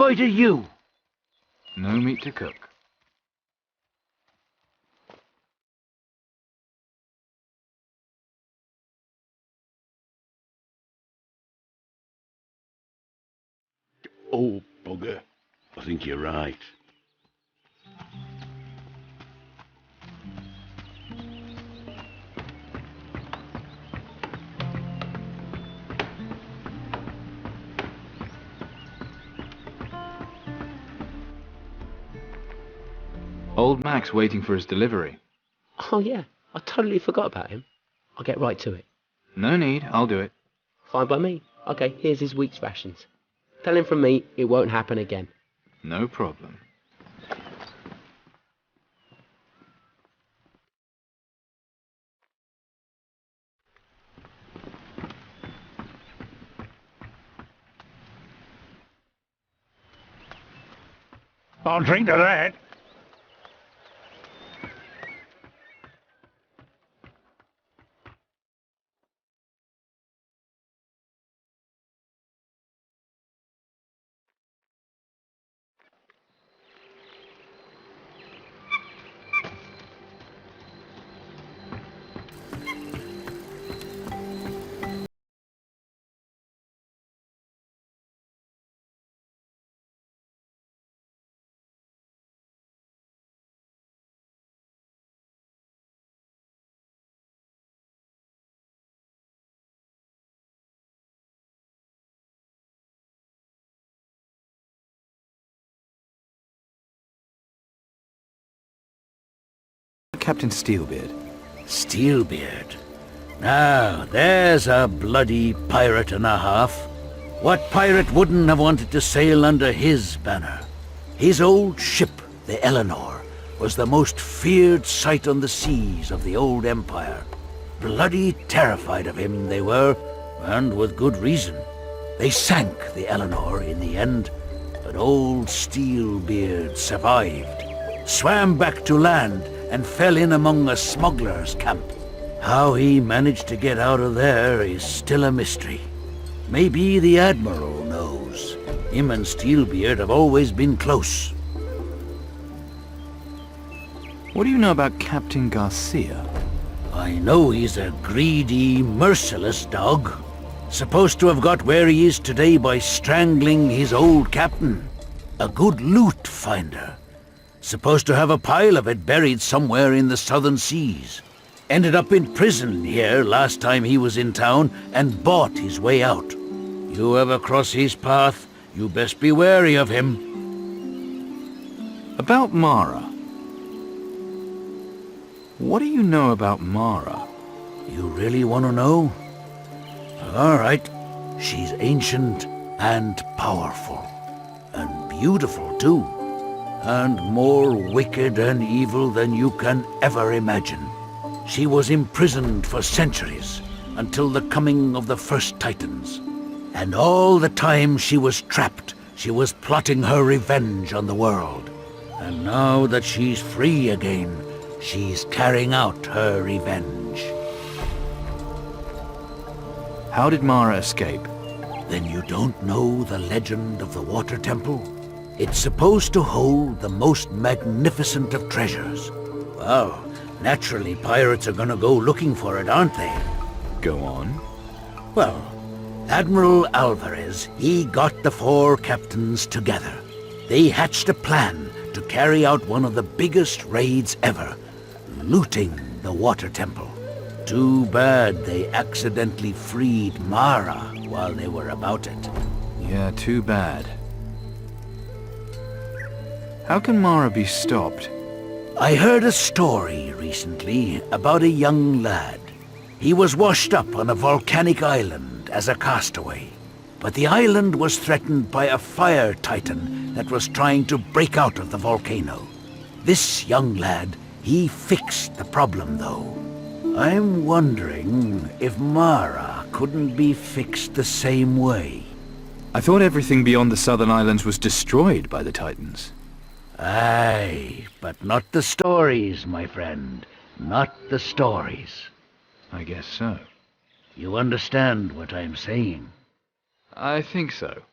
invited you. No meat to cook. Oh, bugger. I think you're right. Old Mac's waiting for his delivery. Oh yeah, I totally forgot about him. I'll get right to it. No need, I'll do it. Fine by me. Okay, here's his week's rations. Tell him from me it won't happen again. No problem. I'll drink to that. Captain Steelbeard. Steelbeard? Now, there's a bloody pirate and a half. What pirate wouldn't have wanted to sail under his banner? His old ship, the Eleanor, was the most feared sight on the seas of the old empire. Bloody terrified of him they were, and with good reason. They sank the Eleanor in the end, but old Steelbeard survived, swam back to land, and fell in among a smuggler's camp. How he managed to get out of there is still a mystery. Maybe the Admiral knows. Him and Steelbeard have always been close. What do you know about Captain Garcia? I know he's a greedy, merciless dog. Supposed to have got where he is today by strangling his old captain. A good loot finder. Supposed to have a pile of it buried somewhere in the southern seas. Ended up in prison here last time he was in town and bought his way out. You ever cross his path, you best be wary of him. About Mara. What do you know about Mara? You really want to know? All right. She's ancient and powerful. And beautiful, too. And more wicked and evil than you can ever imagine. She was imprisoned for centuries, until the coming of the first Titans. And all the time she was trapped, she was plotting her revenge on the world. And now that she's free again, she's carrying out her revenge. How did Mara escape? Then you don't know the legend of the Water Temple? It's supposed to hold the most magnificent of treasures. Well, naturally pirates are gonna go looking for it, aren't they? Go on. Well, Admiral Alvarez, he got the 4 captains together. They hatched a plan to carry out one of the biggest raids ever, looting the Water Temple. Too bad they accidentally freed Mara while they were about it. Yeah, too bad. How can Mara be stopped? I heard a story recently about a young lad. He was washed up on a volcanic island as a castaway. But the island was threatened by a fire titan that was trying to break out of the volcano. This young lad, he fixed the problem though. I'm wondering if Mara couldn't be fixed the same way. I thought everything beyond the southern islands was destroyed by the Titans. Aye, but not the stories, my friend. Not the stories. I guess so. You understand what I'm saying? I think so.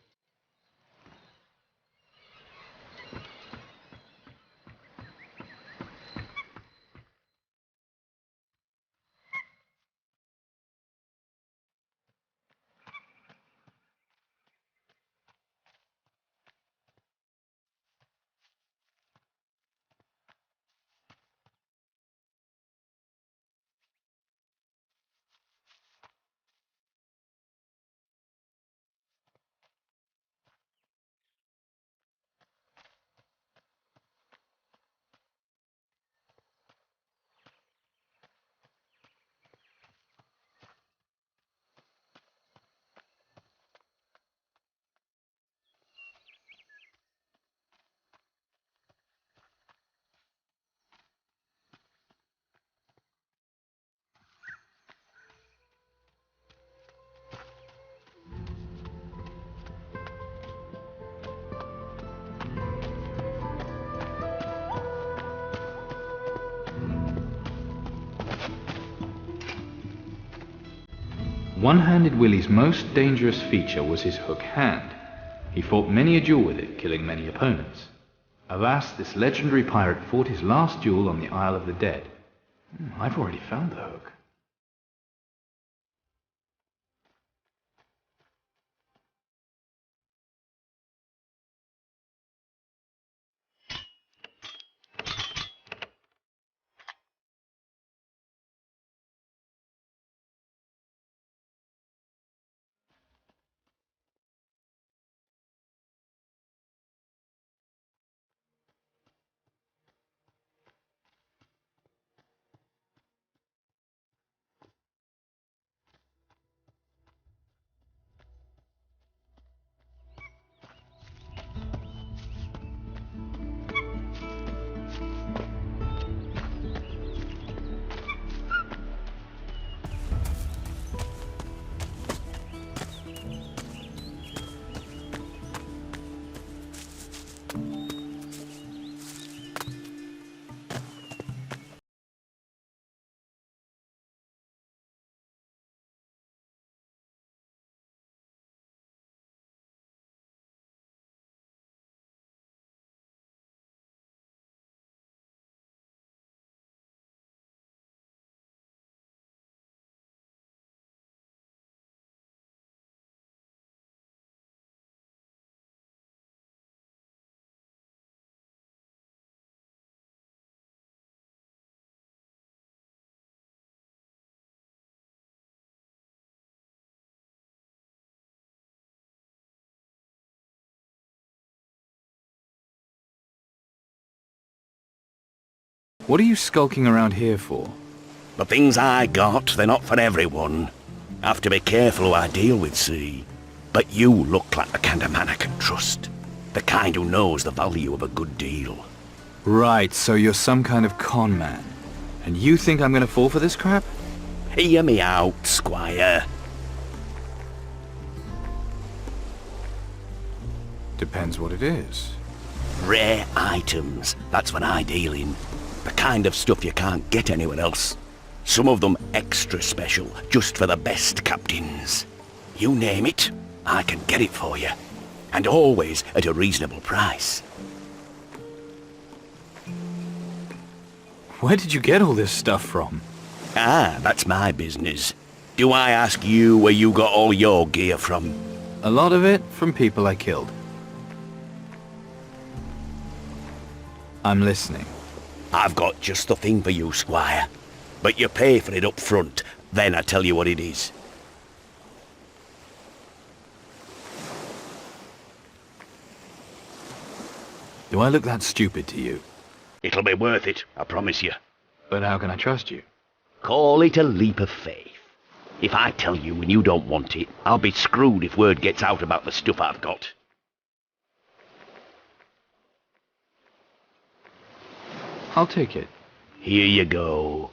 One-handed Willie's most dangerous feature was his hook hand. He fought many a duel with it, killing many opponents. Alas, this legendary pirate fought his last duel on the Isle of the Dead. I've already found the hook. What are you skulking around here for? The things I got, they're not for everyone. Have to be careful who I deal with, see? But you look like the kind of man I can trust. The kind who knows the value of a good deal. Right, so you're some kind of con man. And you think I'm gonna fall for this crap? Hear me out, Squire. Depends what it is. Rare items, that's what I deal in. The kind of stuff you can't get anywhere else. Some of them extra special, just for the best captains. You name it, I can get it for you. And always at a reasonable price. Where did you get all this stuff from? Ah, that's my business. Do I ask you where you got all your gear from? A lot of it from people I killed. I'm listening. I've got just the thing for you, Squire. But you pay for it up front, then I tell you what it is. Do I look that stupid to you? It'll be worth it, I promise you. But how can I trust you? Call it a leap of faith. If I tell you and you don't want it, I'll be screwed if word gets out about the stuff I've got. I'll take it. Here you go.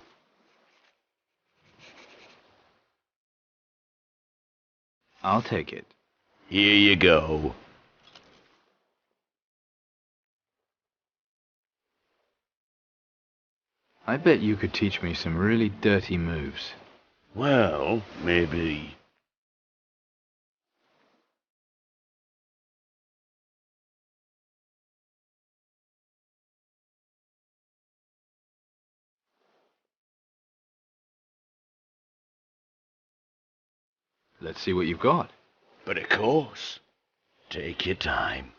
I'll take it. Here you go. I bet you could teach me some really dirty moves. Well, maybe. Let's see what you've got. But of course, take your time.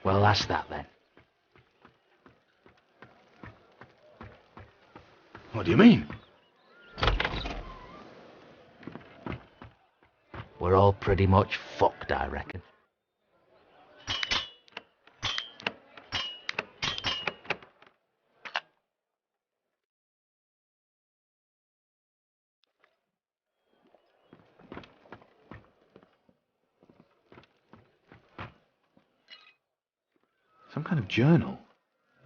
Well, that's that then. What do you mean? We're all pretty much fucked, I reckon. kind of journal.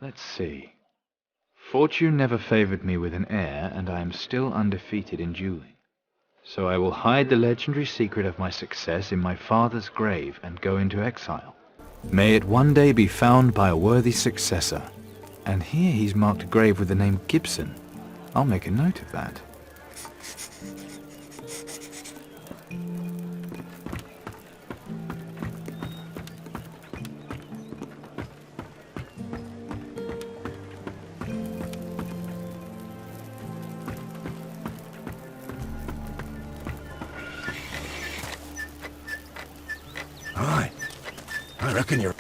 Let's see. Fortune never favored me with an heir, and I am still undefeated in dueling. So I will hide the legendary secret of my success in my father's grave and go into exile. May it one day be found by a worthy successor. And here he's marked a grave with the name Gibson. I'll make a note of that. Aye, I reckon you're...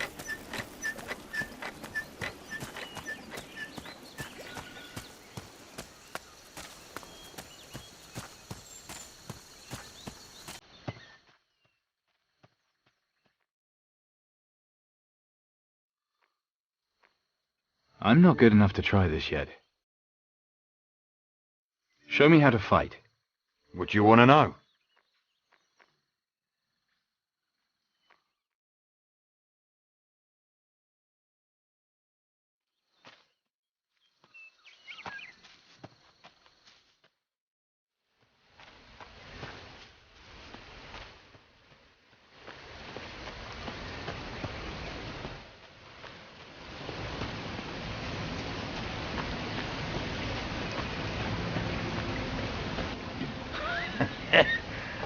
I'm not good enough to try this yet. Show me how to fight. What do you want to know?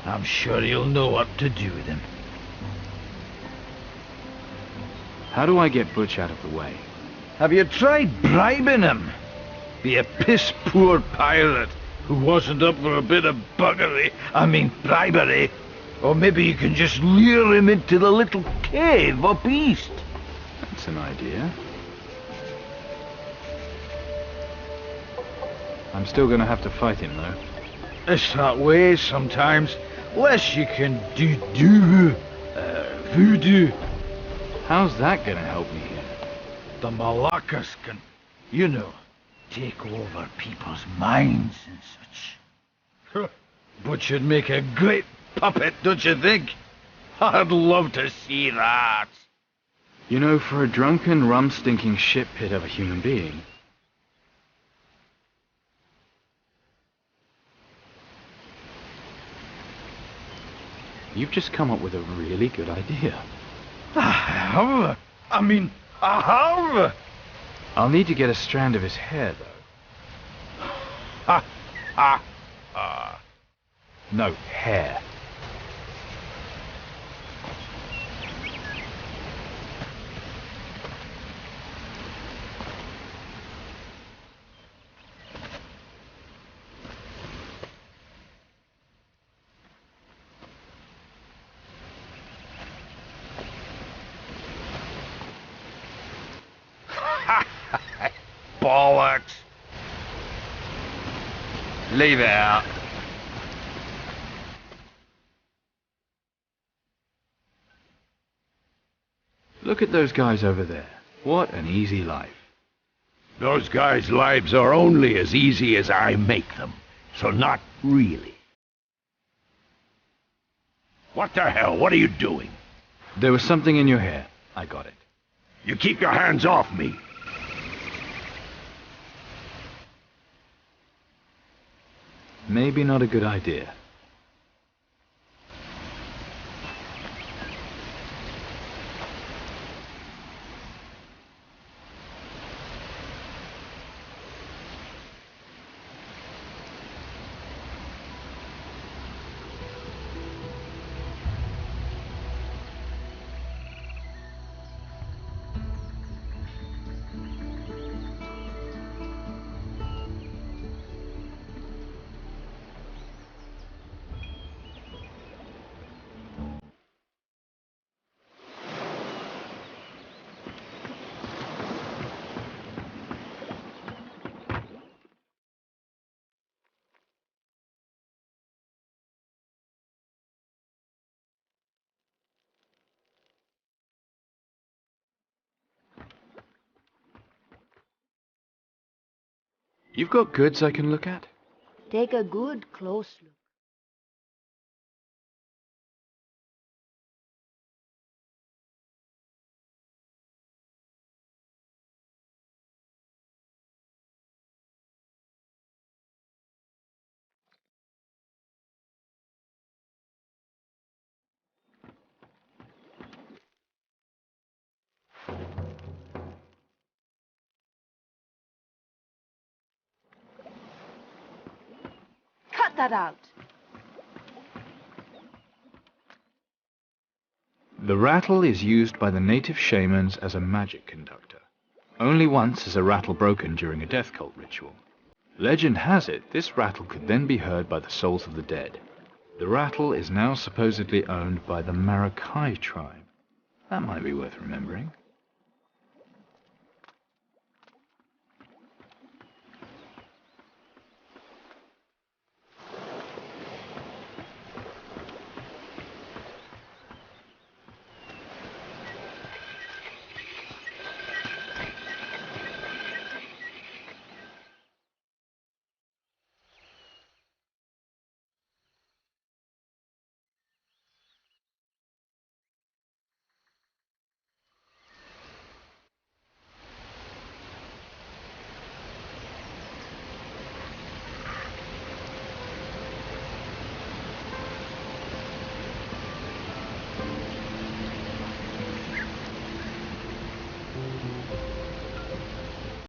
I'm sure you'll know what to do with him. How do I get Butch out of the way? Have you tried bribing him? Be a piss-poor pirate who wasn't up for a bit of bribery. Or maybe you can just lure him into the little cave up east. That's an idea. I'm still gonna have to fight him, though. It's that way sometimes. Less you can do voodoo. How's that gonna help me here? The Malakas can, you know, take over people's minds and such. But you'd make a great puppet, don't you think? I'd love to see that. You know, for a drunken, rum-stinking shit pit of a human being, you've just come up with a really good idea. I have. I have. I'll need to get a strand of his hair, though. Ha, ha, ha. No, hair. Bollocks. Leave it out. Look at those guys over there. What an easy life. Those guys' lives are only as easy as I make them. So not really. What the hell? What are you doing? There was something in your hair. I got it. You keep your hands off me. Maybe not a good idea. You've got goods I can look at? Take a good close look. cut that out. The rattle is used by the native shamans as a magic conductor. Only once is a rattle broken during a death cult ritual. Legend has it this rattle could then be heard by the souls of the dead. The rattle is now supposedly owned by the Maracay tribe. That might be worth remembering.